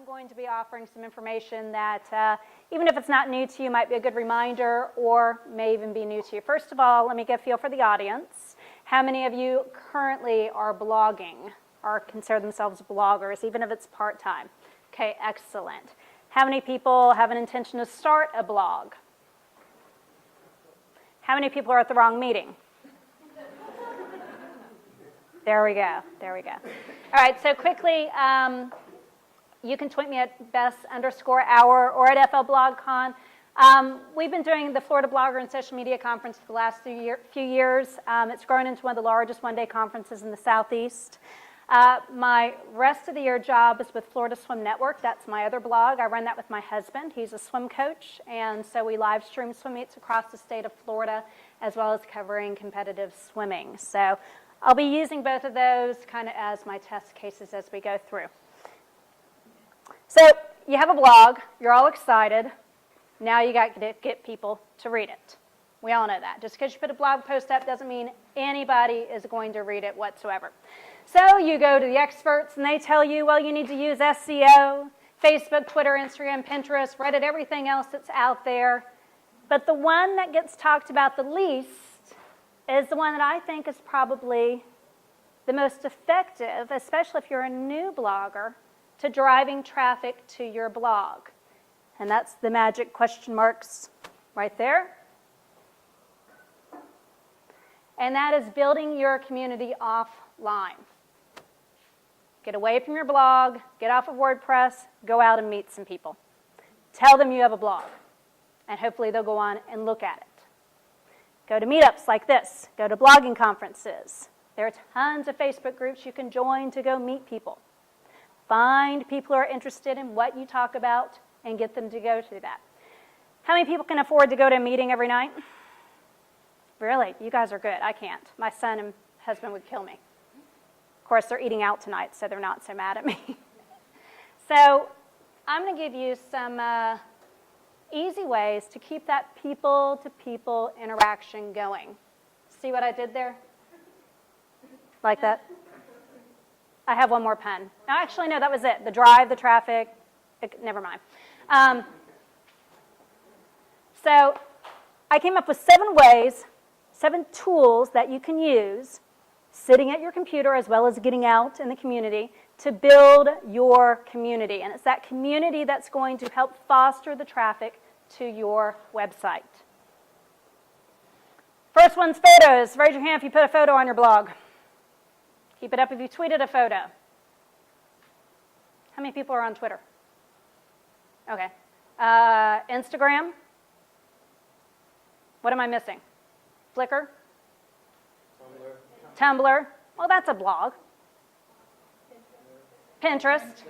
I'm going to be offering some information that, even if it's not new to you, might be a good reminder or may even be new to you. First of all, let me get a feel for the audience. How many of you currently are blogging or consider themselves bloggers, even if it's part-time? Okay, excellent. How many people have an intention to start a blog? How many people are at the wrong meeting? There we go. There we go. All right, so quickly, you can tweet me at Bess_Auer or at FLBlogCon. We've been doing the Florida Blogger and Social Media Conference for the last few years. It's grown into one of the largest one-day conferences in the Southeast. My rest of the year job is with Florida Swim Network. That's my other blog. I run that with my husband. He's a swim coach, and so we live stream swim meets across the state of Florida, as well as covering competitive swimming. So I'll be using both of those kind of as my test cases as we go through. So you have a blog. You're all excited. Now you got to get people to read it. We all know that. Just because you put a blog post up doesn't mean anybody is going to read it whatsoever. So you go to the experts and they tell you, well, you need to use SEO, Facebook, Twitter, Instagram, Pinterest, Reddit, everything else that's out there. But the one that gets talked about the least is the one that I think is probably the most effective, especially if you're a new blogger, to driving traffic to your blog. And that's the magic question marks right there. And that is building your community offline. Get away from your blog, get off of WordPress, go out and meet some people. Tell them you have a blog, and hopefully they'll go on and look at it. Go to meetups like this. Go to blogging conferences. There are tons of Facebook groups you can join to go meet people. Find people who are interested in what you talk about and get them to go to that. How many people can afford to go to a meeting every night? Really? You guys are good. I can't. My son and husband would kill me. Of course, they're eating out tonight, so they're not so mad at me. So I'm going to give you some easy ways to keep that people-to-people interaction going. See what I did there? Like that? I have one more pen. No, actually, no, that was it. The drive, the traffic, never mind. So I came up with 7 ways, 7 tools that you can use sitting at your computer as well as getting out in the community to build your community. And it's that community that's going to help foster the traffic to your website. First one's photos. Raise your hand if you put a photo on your blog. Keep it up if you tweeted a photo. How many people are on Twitter? Okay. Instagram? What am I missing? Flickr? Tumblr. Well, that's a blog. Pinterest.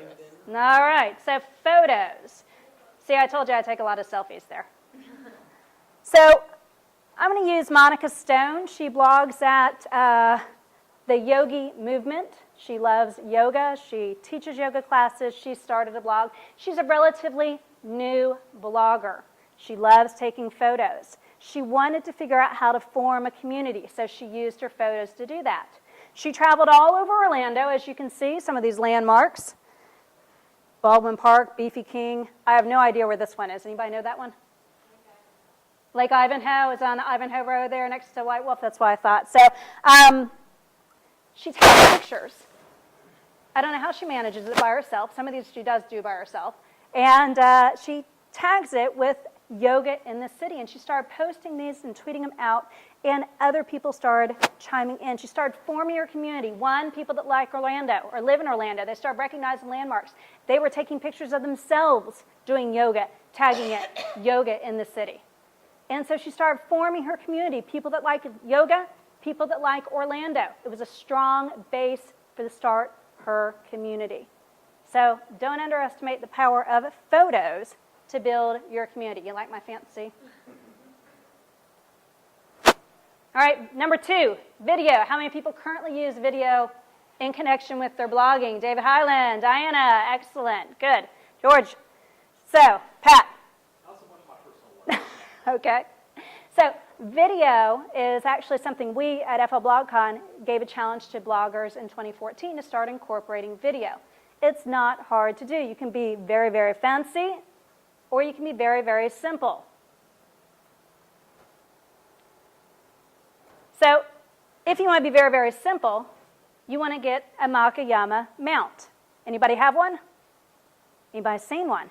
All right, so photos. See, I told you I take a lot of selfies there. So I'm going to use Monica Stone. She blogs at the Yogi Movement. She loves yoga. She teaches yoga classes. She started a blog. She's a relatively new blogger. She loves taking photos. She wanted to figure out how to form a community, so she used her photos to do that. She traveled all over Orlando, as you can see, some of these landmarks. Baldwin Park, Beefy King. I have no idea where this one is. Anybody know that one? Lake Ivanhoe is on Ivanhoe Road there next to White Wolf. That's why I thought. So she takes pictures. I don't know how she manages it by herself. Some of these she does do by herself. And she tags it with yoga in the city, and she started posting these and tweeting them out, and other people started chiming in. She started forming her community. One, people that like Orlando or live in Orlando, they started recognizing landmarks. They were taking pictures of themselves doing yoga, tagging it, yoga in the city. And so she started forming her community, people that like yoga, people that like Orlando. It was a strong base for the start her community. So don't underestimate the power of photos to build your community. You like my fancy? All right, number 2, video. How many people currently use video in connection with their blogging? David Highland, Diana, excellent, good. George, so, Pat. Also one of my personal ones. Okay. So video is actually something we at FLBlogCon gave a challenge to bloggers in 2014 to start incorporating video. It's not hard to do. You can be very, very fancy, or you can be very, very simple. So if you want to be very, very simple, you want to get a Makayama mount. Anybody have one? Anybody seen one?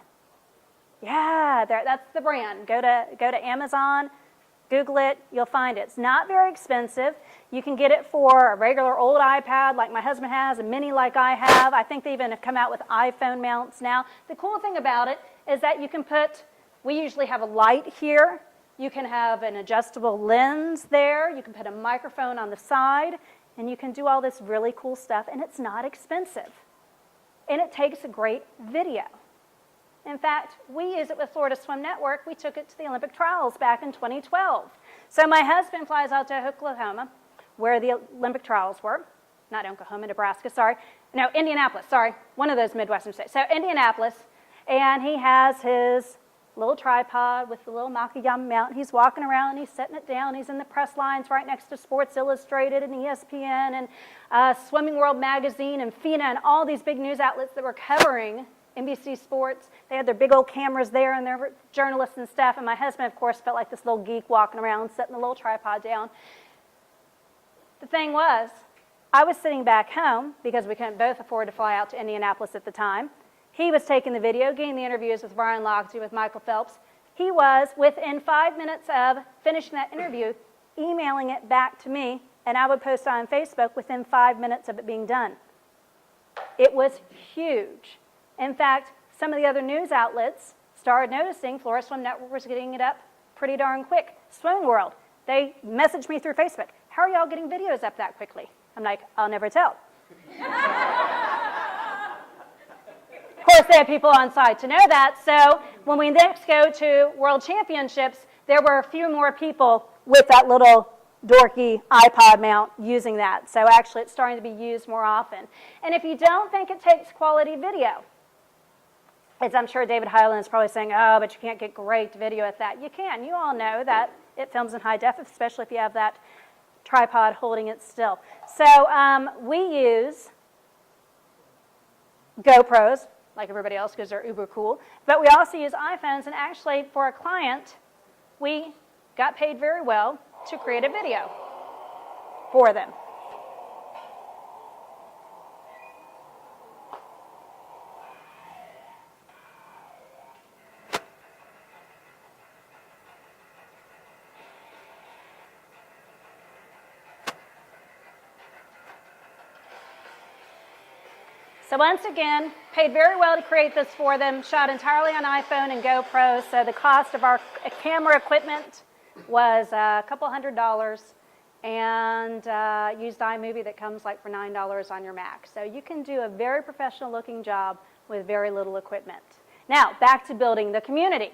Yeah, that's the brand. Go to Amazon, Google it, you'll find it. It's not very expensive. You can get it for a regular old iPad like my husband has, a mini like I have. I think they even have come out with iPhone mounts now. The cool thing about it is that you can put, we usually have a light here. You can have an adjustable lens there. You can put a microphone on the side, and you can do all this really cool stuff, and it's not expensive. And it takes a great video. In fact, we use it with Florida Swim Network. We took it to the Olympic trials back in 2012. So my husband flies out to Oklahoma, where the Olympic trials were. Not Oklahoma, Nebraska, sorry. No, Indianapolis, sorry. One of those Midwestern states. So Indianapolis, and he has his little tripod with the little Makayama mount. He's walking around, and he's setting it down. He's in the press lines right next to Sports Illustrated and ESPN and Swimming World Magazine and FINA and all these big news outlets that were covering NBC Sports. They had their big old cameras there, and there were journalists and stuff. And my husband, of course, felt like this little geek walking around, setting the little tripod down. The thing was, I was sitting back home because we couldn't both afford to fly out to Indianapolis at the time. He was taking the video, getting the interviews with Brian Lochte, with Michael Phelps. He was, within 5 minutes of finishing that interview, emailing it back to me, and I would post it on Facebook within 5 minutes of it being done. It was huge. In fact, some of the other news outlets started noticing Florida Swim Network was getting it up pretty darn quick. Swimming World, they messaged me through Facebook. How are y'all getting videos up that quickly? I'm like, I'll never tell. Of course, they had people on site to know that, so when we next go to World Championships, there were a few more people with that little dorky iPod mount using that. So actually, it's starting to be used more often. And if you don't think it takes quality video, as I'm sure David Hyland is probably saying, oh, but you can't get great video at that. You can. You all know that it films in high def, especially if you have that tripod holding it still. So we use GoPros, like everybody else, because they're uber cool. But we also use iPhones, and actually, for a client, we got paid very well to create a video for them. So once again, paid very well to create this for them, shot entirely on iPhone and GoPro, so the cost of our camera equipment was a couple $100, and used iMovie that comes like for $9 on your Mac. So you can do a very professional looking job with very little equipment. Now, back to building the community.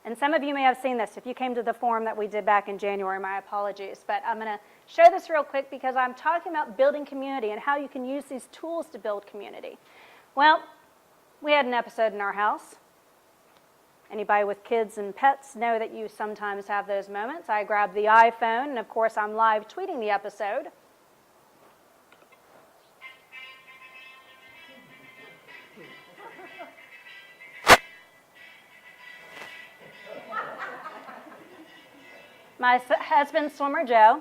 And some of you may have seen this. If you came to the forum that we did back in January, my apologies. But I'm going to show this real quick because I'm talking about building community and how you can use these tools to build community. Well, we had an episode in our house. Anybody with kids and pets know that you sometimes have those moments. I grabbed the iPhone, and of course I'm live tweeting the episode. My husband, Swimmer Joe.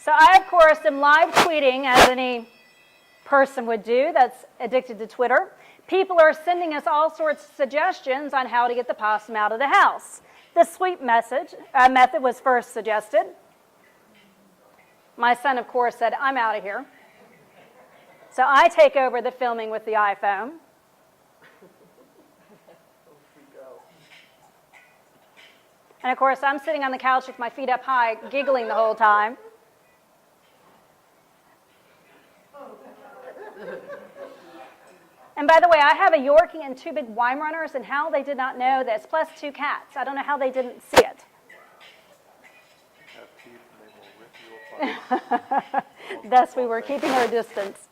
So I, of course, am live tweeting, as any person would do that's addicted to Twitter. People are sending us all sorts of suggestions on how to get the possum out of the house. The sweep method was first suggested. My son, of course, said, I'm out of here. So I take over the filming with the iPhone. And of course, I'm sitting on the couch with my feet up high, giggling the whole time. And by the way, I have a Yorkie and 2 big Weimaraners, and how they did not know this, plus 2 cats. I don't know how they didn't see it. Thus, we were keeping our distance.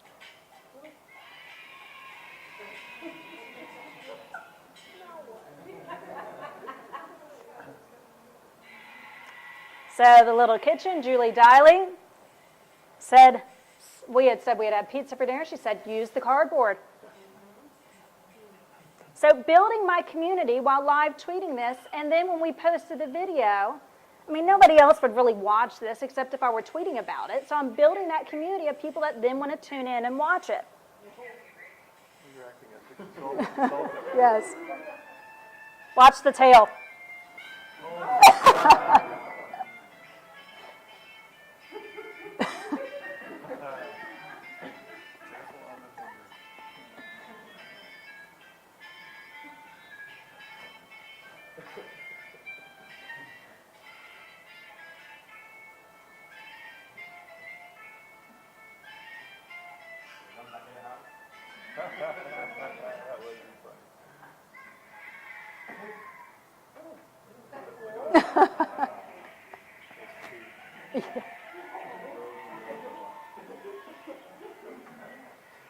So the little kitchen, Julie Diley said, we had had pizza for dinner. She said, use the cardboard. So building my community while live tweeting this, and then when we posted the video, I mean, nobody else would really watch this except if I were tweeting about it. So I'm building that community of people that then want to tune in and watch it. You're acting as a consultant. Yes. Watch the tail.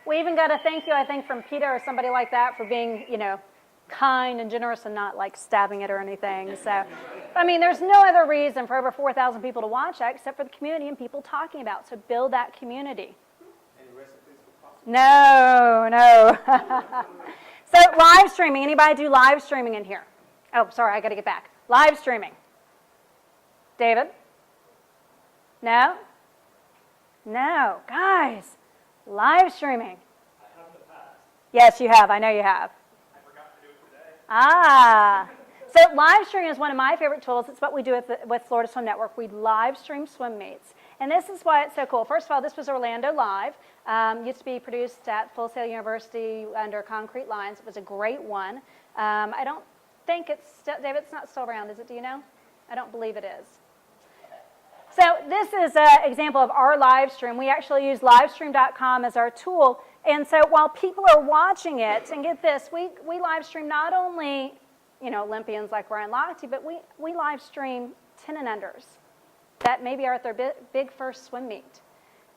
We even got a thank you, I think, from Peter or somebody like that for being, kind and generous and not like stabbing it or anything. So, I mean, there's no other reason for over 4,000 people to watch that except for the community and people talking about it. So build that community. Any recipes for pasta? No. So live streaming. Anybody do live streaming in here? Oh, sorry, I got to get back. Live streaming. David? No? No. Guys, live streaming. I have in the past. Yes, you have. I know you have. I forgot to do it today. Ah. So live streaming is one of my favorite tools. It's what we do with Florida Swim Network. We live stream swim meets. And this is why it's so cool. First of all, this was Orlando Live. Used to be produced at Full Sail University under Concrete Lines. It was a great one. I don't think it's still, David, it's not still around, is it? Do you know? I don't believe it is. So this is an example of our live stream. We actually use livestream.com as our tool. And so while people are watching it, and get this, we live stream not only, Olympians like Ryan Lochte, but we live stream 10 and unders that maybe are at their big first swim meet.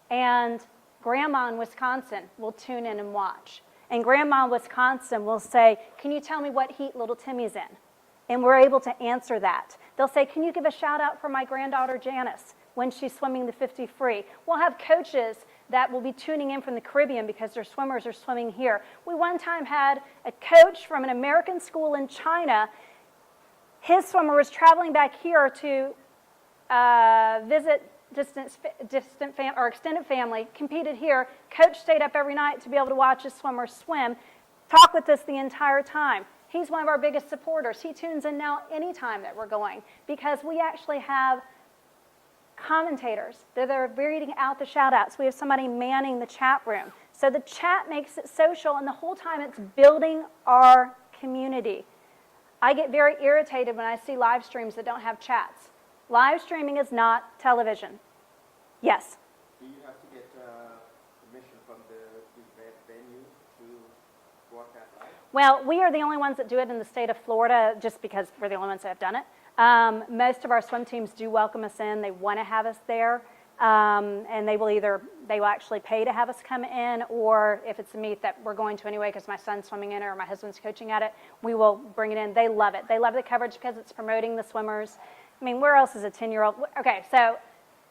And Grandma in Wisconsin will tune in and watch. And Grandma in Wisconsin will say, can you tell me what heat little Timmy's in? And we're able to answer that. They'll say, can you give a shout out for my granddaughter Janice when she's swimming the 50 free? We'll have coaches that will be tuning in from the Caribbean because their swimmers are swimming here. We one time had a coach from an American school in China. His swimmer was traveling back here to visit extended family, competed here. Coach stayed up every night to be able to watch his swimmer swim, talk with us the entire time. He's one of our biggest supporters. He tunes in now anytime that we're going because we actually have commentators that are reading out the shout-outs. We have somebody manning the chat room. So the chat makes it social, and the whole time it's building our community. I get very irritated when I see live streams that don't have chats. Live streaming is not television. Yes? Do you have to get permission from the venue to broadcast live? Well, we are the only ones that do it in the state of Florida just because we're the only ones that have done it. Most of our swim teams do welcome us in. They want to have us there. And they will actually pay to have us come in, or if it's a meet that we're going to anyway because my son's swimming in it or my husband's coaching at it, we will bring it in. They love it. They love the coverage because it's promoting the swimmers. I mean, where else is a 10-year-old? Okay, so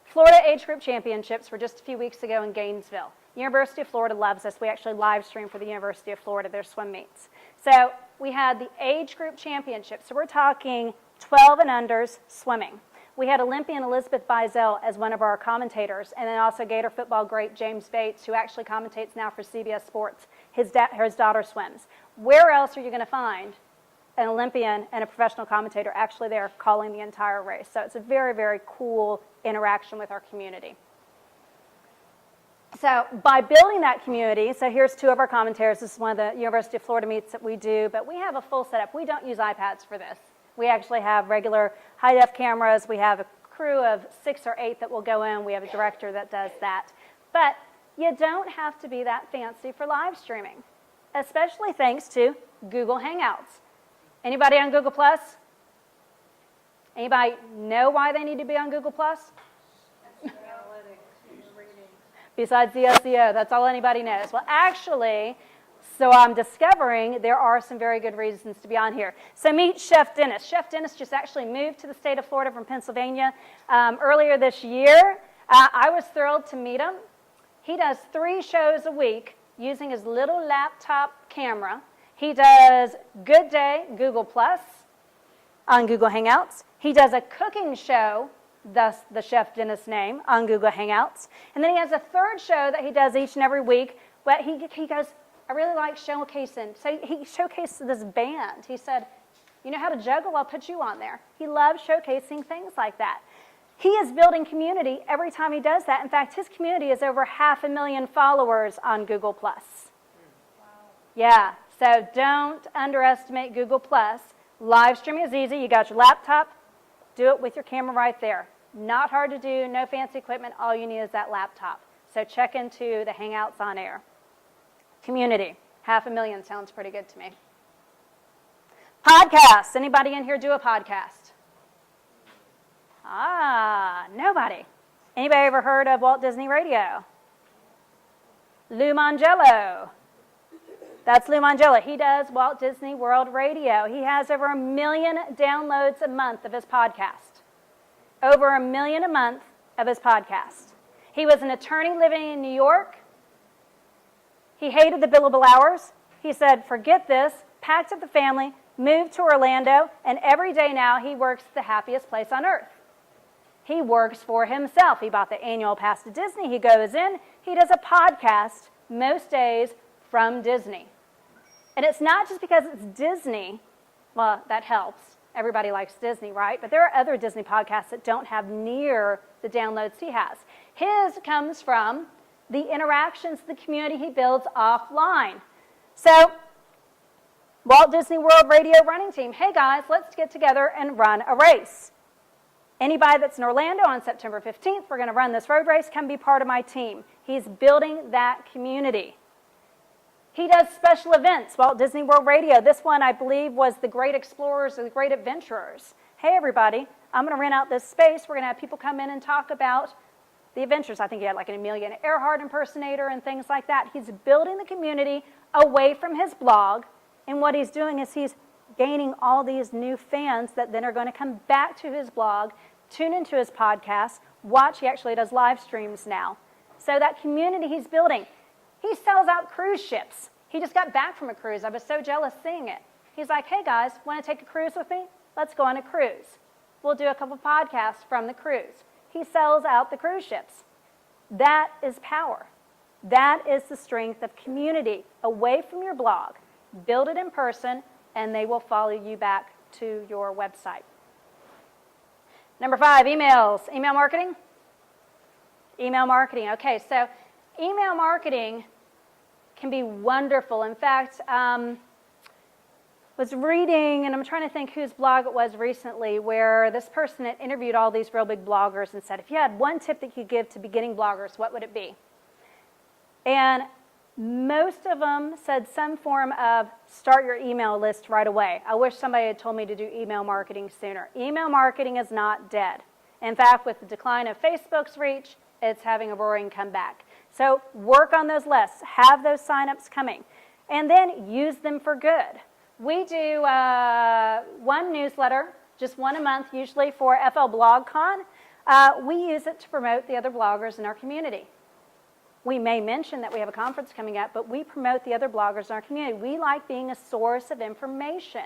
Florida Age Group Championships were just a few weeks ago in Gainesville. University of Florida loves us. We actually live stream for the University of Florida their swim meets. So we had the Age Group Championships. So we're talking 12 and unders swimming. We had Olympian Elizabeth Beisel as one of our commentators, and then also Gator football great James Bates, who actually commentates now for CBS Sports. His daughter swims. Where else are you going to find an Olympian and a professional commentator actually there calling the entire race? So it's a very, very cool interaction with our community. So by building that community, so here's two of our commentators. This is one of the University of Florida meets that we do, but we have a full setup. We don't use iPads for this. We actually have regular high-def cameras. We have a crew of 6 or 8 that will go in. We have a director that does that. But you don't have to be that fancy for live streaming, especially thanks to Google Hangouts. Anybody on Google+? Anybody know why they need to be on Google+? besides the SEO. That's all anybody knows. Well, actually, so I'm discovering there are some very good reasons to be on here. So meet Chef Dennis. Chef Dennis just actually moved to the state of Florida from Pennsylvania earlier this year. I was thrilled to meet him. He does 3 shows a week using his little laptop camera. He does Good Day Google Plus on Google Hangouts. He does a cooking show, thus the Chef Dennis name, on Google Hangouts. And then he has a 3rd show that he does each and every week. But he goes, I really like showcasing. So he showcased this band. He said, you know how to juggle? I'll put you on there. He loves showcasing things like that. He is building community every time he does that. In fact, his community is over 500,000 followers on Google+. Wow. Yeah, so don't underestimate Google+. Live streaming is easy. You got your laptop. Do it with your camera right there. Not hard to do, no fancy equipment. All you need is that laptop. So check into the Hangouts on Air. Community, 500,000 sounds pretty good to me. Podcasts. Anybody in here do a podcast? Nobody. Anybody ever heard of Walt Disney Radio? Lou Mangello. That's Lou Mangello. He does Walt Disney World Radio. He has over 1 million downloads a month of his podcast. Over 1 million a month of his podcast. He was an attorney living in New York. He hated the billable hours. He said, forget this, packed up the family, moved to Orlando, and every day now he works the happiest place on earth. He works for himself. He bought the annual pass to Disney. He goes in. He does a podcast most days from Disney. And it's not just because it's Disney. Well, that helps. Everybody likes Disney, right? But there are other Disney podcasts that don't have near the downloads he has. His comes from the interactions, the community he builds offline. So, Walt Disney World Radio running team, hey guys, let's get together and run a race. Anybody that's in Orlando on September 15th, we're going to run this road race, come be part of my team. He's building that community. He does special events, Walt Disney World Radio. This one, I believe, was the Great Explorers or the Great Adventurers. Hey, everybody, I'm going to rent out this space. We're going to have people come in and talk about the adventures. I think he had like an Amelia Earhart impersonator and things like that. He's building the community away from his blog, and what he's doing is he's gaining all these new fans that then are going to come back to his blog, tune into his podcast, watch. He actually does live streams now. So that community he's building. He sells out cruise ships. He just got back from a cruise. I was so jealous seeing it. He's like, hey guys, want to take a cruise with me? Let's go on a cruise. We'll do a couple podcasts from the cruise. He sells out the cruise ships. That is power. That is the strength of community away from your blog. Build it in person, and they will follow you back to your website. Number 5, emails. Email marketing? Email marketing. Okay, so email marketing can be wonderful. In fact, was reading, and I'm trying to think whose blog it was recently, where this person had interviewed all these real big bloggers and said, if you had one tip that you could give to beginning bloggers, what would it be? And most of them said some form of start your email list right away. I wish somebody had told me to do email marketing sooner. Email marketing is not dead. In fact, with the decline of Facebook's reach, it's having a roaring comeback. So work on those lists. Have those signups coming. And then use them for good. We do one newsletter, just one a month, usually for FL BlogCon. We use it to promote the other bloggers in our community. We may mention that we have a conference coming up, but we promote the other bloggers in our community. We like being a source of information.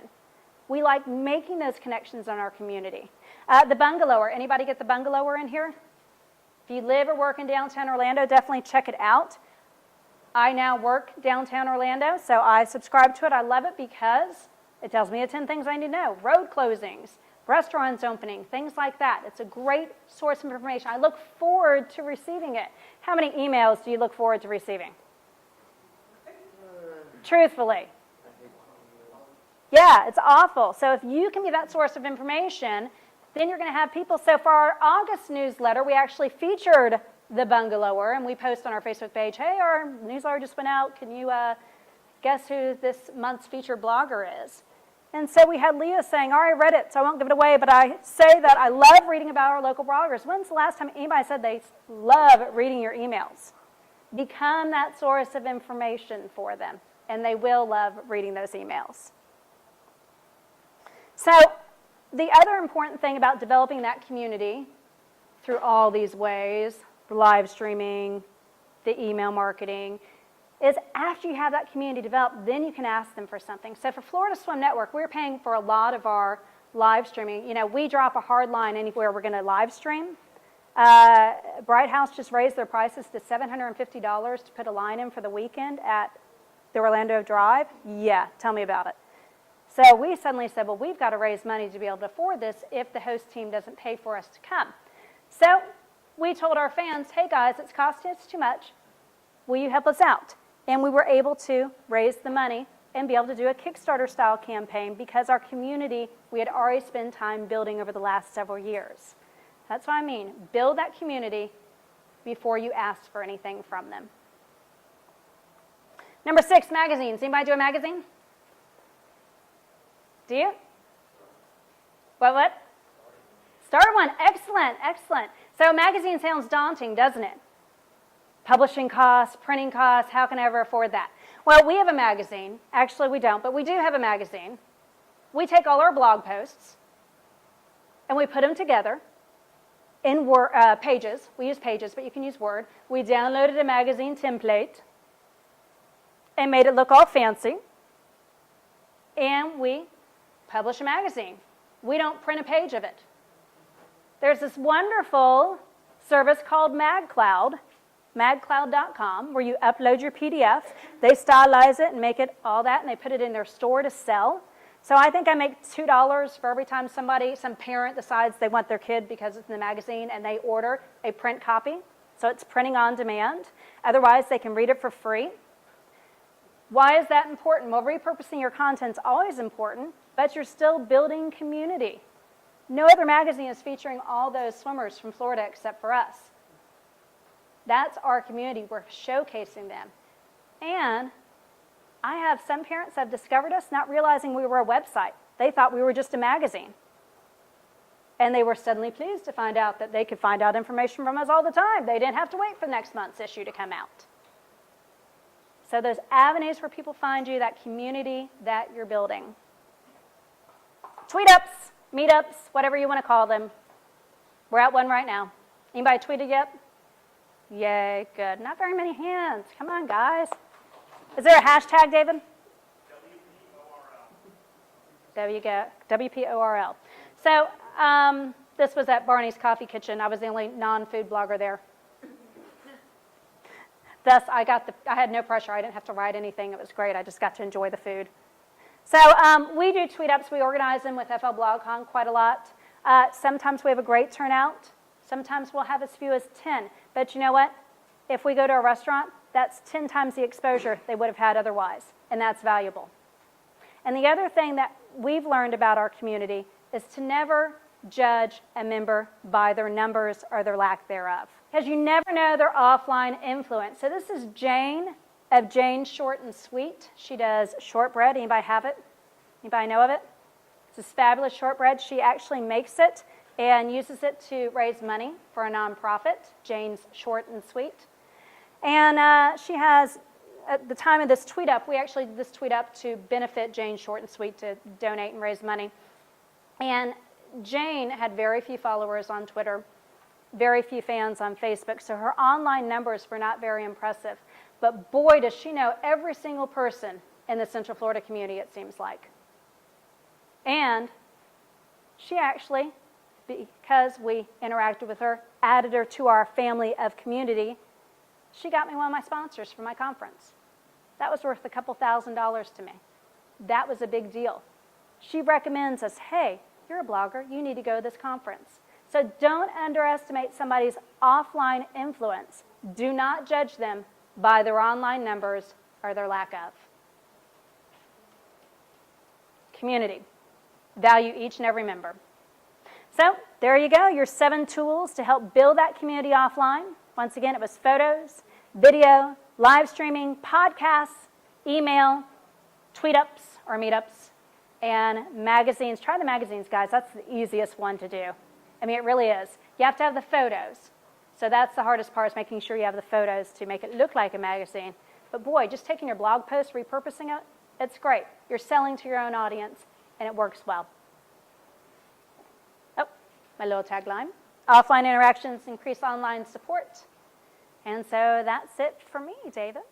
We like making those connections in our community. The Bungalower. Anybody get the Bungalower in here? If you live or work in downtown Orlando, definitely check it out. I now work downtown Orlando, so I subscribe to it. I love it because it tells me the 10 things I need to know. Road closings, restaurants opening, things like that. It's a great source of information. I look forward to receiving it. How many emails do you look forward to receiving? Truthfully. Yeah, it's awful. So if you can be that source of information, then you're going to have people. So for our August newsletter, we actually featured the Bungalower, and we post on our Facebook page, hey, our newsletter just went out. Can you guess who this month's featured blogger is? And so we had Leah saying, all right, I read it, so I won't give it away, but I say that I love reading about our local bloggers. When's the last time anybody said they love reading your emails? Become that source of information for them, and they will love reading those emails. So the other important thing about developing that community through all these ways, the live streaming, the email marketing, is after you have that community developed, then you can ask them for something. So for Florida Swim Network, we're paying for a lot of our live streaming. You know, we drop a hard line anywhere we're going to live stream. Bright House just raised their prices to $750 to put a line in for the weekend at the Orlando Drive. Yeah, tell me about it. So we suddenly said, well, we've got to raise money to be able to afford this if the host team doesn't pay for us to come. So we told our fans, hey guys, it's costing us too much. Will you help us out? And we were able to raise the money and be able to do a Kickstarter-style campaign because our community, we had already spent time building over the last several years. That's what I mean. Build that community before you ask for anything from them. Number 6, magazines. Anybody do a magazine? Do you? What? Start one. Excellent, excellent. So a magazine sounds daunting, doesn't it? Publishing costs, printing costs, how can I ever afford that? Well, we have a magazine. Actually, we don't, but we do have a magazine. We take all our blog posts and we put them together in Pages. We use Pages, but you can use Word. We downloaded a magazine template and made it look all fancy. And we publish a magazine. We don't print a page of it. There's this wonderful service called MagCloud, magcloud.com, where you upload your PDF. They stylize it and make it all that, and they put it in their store to sell. So I think I make $2 for every time some parent decides they want their kid because it's in the magazine and they order a print copy. So it's printing on demand. Otherwise, they can read it for free. Why is that important? Well, repurposing your content is always important, but you're still building community. No other magazine is featuring all those swimmers from Florida except for us. That's our community. We're showcasing them. And I have some parents have discovered us not realizing we were a website. They thought we were just a magazine. And they were suddenly pleased to find out that they could find out information from us all the time. They didn't have to wait for next month's issue to come out. So those avenues where people find you, that community that you're building. Tweet-ups, meetups, whatever you want to call them. We're at one right now. Anybody tweeted yet? Yay, good. Not very many hands. Come on, guys. Is there a hashtag, David? WPORL. There you go, WPORL. So this was at Barney's Coffee Kitchen. I was the only non-food blogger there. Thus, I had no pressure. I didn't have to write anything. It was great. I just got to enjoy the food. So we do tweet-ups. We organize them with FL BlogCon quite a lot. Sometimes we have a great turnout. Sometimes we'll have as few as 10. But you know what? If we go to a restaurant, that's 10 times the exposure they would have had otherwise, and that's valuable. And the other thing that we've learned about our community is to never judge a member by their numbers or their lack thereof, because you never know their offline influence. So this is Jane of Jane Short and Sweet. She does shortbread. Anybody have it? Anybody know of it? It's this fabulous shortbread. She actually makes it and uses it to raise money for a nonprofit, Jane's Short and Sweet. And she has, at the time of this tweet up, we actually did this tweet up to benefit Jane Short and Sweet to donate and raise money. And Jane had very few followers on Twitter, very few fans on Facebook, so her online numbers were not very impressive. But boy, does she know every single person in the Central Florida community, it seems like. And she actually, because we interacted with her, added her to our family of community. She got me one of my sponsors for my conference. That was worth a couple $1,000s to me. That was a big deal. She recommends us, hey, you're a blogger, you need to go to this conference. So don't underestimate somebody's offline influence. Do not judge them by their online numbers or their lack of. Community. Value each and every member. So there you go, your 7 tools to help build that community offline. Once again, it was photos, video, live streaming, podcasts, email, tweet-ups or meetups, and magazines. Try the magazines, guys. That's the easiest one to do. I mean, it really is. You have to have the photos. So that's the hardest part, is making sure you have the photos to make it look like a magazine. But boy, just taking your blog post, repurposing it, it's great. You're selling to your own audience, and it works well. Oh, my little tagline. Offline interactions increase online support. And so that's it for me, David.